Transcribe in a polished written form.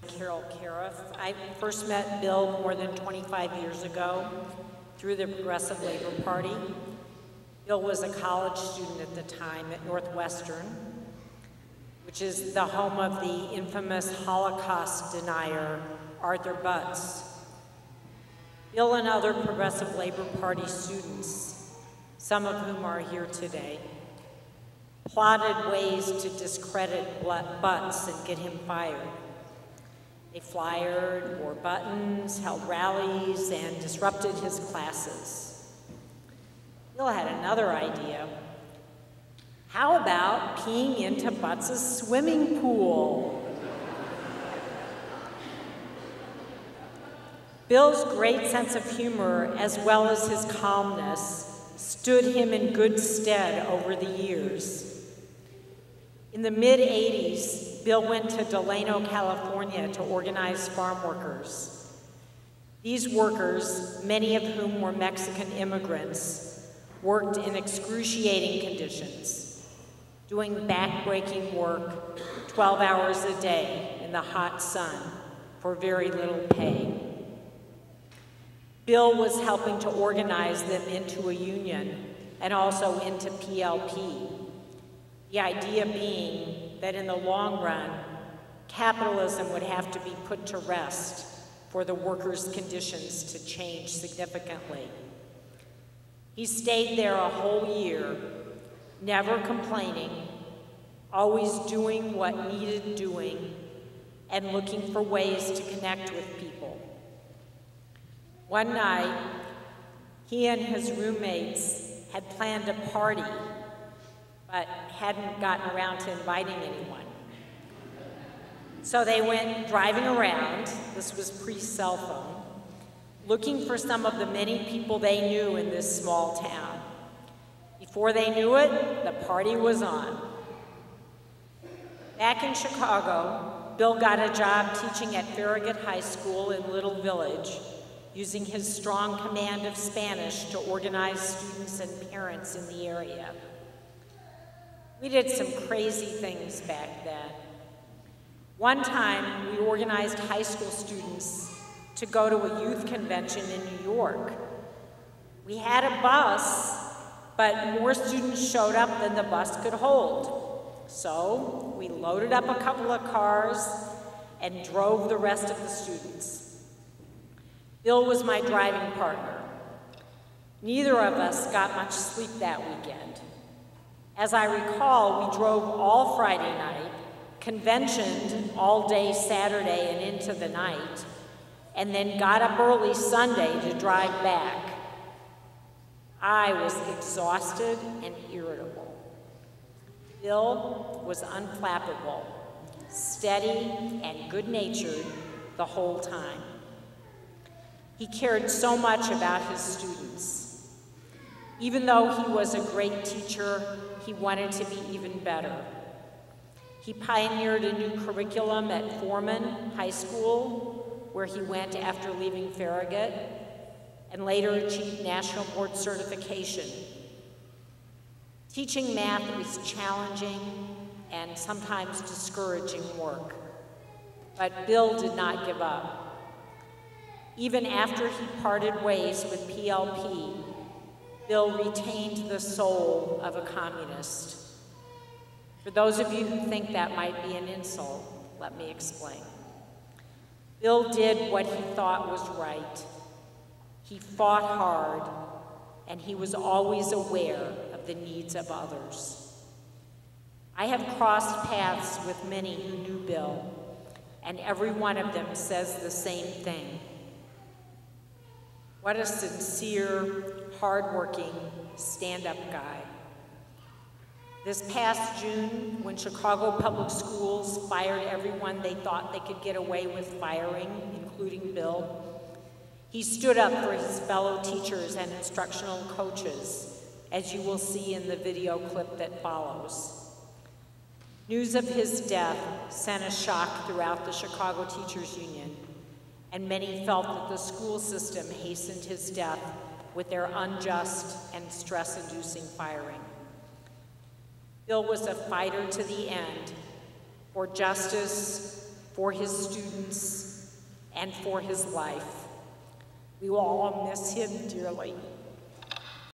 Caref. I first met Bill more than 25 years ago through the Progressive Labor Party. Bill was a college student at the time at Northwestern, which is the home of the infamous Holocaust denier, Arthur Butz. Bill and other Progressive Labor Party students, some of whom are here today, plotted ways to discredit Butz and get him fired. They flyered, wore buttons, held rallies, and disrupted his classes. Bill had another idea. How about peeing into Butz's swimming pool? Bill's great sense of humor, as well as his calmness, stood him in good stead over the years. In the mid-'80s, Bill went to Delano, California to organize farm workers. These workers, many of whom were Mexican immigrants, worked in excruciating conditions, doing back-breaking work 12 hours a day in the hot sun for very little pay. Bill was helping to organize them into a union and also into PLP. The idea being that in the long run, capitalism would have to be put to rest for the workers' conditions to change significantly. He stayed there a whole year, never complaining, always doing what needed doing, and looking for ways to connect with people. One night, he and his roommates had planned a party, but hadn't gotten around to inviting anyone. So they went driving around, this was pre-cell phone, looking for some of the many people they knew in this small town. Before they knew it, the party was on. Back in Chicago, Bill got a job teaching at Farragut High School in Little Village, using his strong command of Spanish to organize students and parents in the area. We did some crazy things back then. One time, we organized high school students to go to a youth convention in New York. We had a bus, but more students showed up than the bus could hold. So we loaded up a couple of cars and drove the rest of the students. Bill was my driving partner. Neither of us got much sleep that weekend. As I recall, we drove all Friday night, conventioned all day Saturday and into the night, and then got up early Sunday to drive back. I was exhausted and irritable. Bill was unflappable, steady and good-natured the whole time. He cared so much about his students. Even though he was a great teacher, he wanted to be even better. He pioneered a new curriculum at Foreman High School, where he went after leaving Farragut, and later achieved national board certification. Teaching math is challenging and sometimes discouraging work, but Bill did not give up. Even after he parted ways with PLP, Bill retained the soul of a communist. For those of you who think that might be an insult, let me explain. Bill did what he thought was right. He fought hard, and he was always aware of the needs of others. I have crossed paths with many who knew Bill, and every one of them says the same thing. What a sincere, hardworking, stand-up guy. This past June, when Chicago Public Schools fired everyone they thought they could get away with firing, including Bill, he stood up for his fellow teachers and instructional coaches, as you will see in the video clip that follows. News of his death sent a shock throughout the Chicago Teachers Union, and many felt that the school system hastened his death with their unjust and stress-inducing firing. Bill was a fighter to the end for justice, for his students, and for his life. We will all miss him dearly.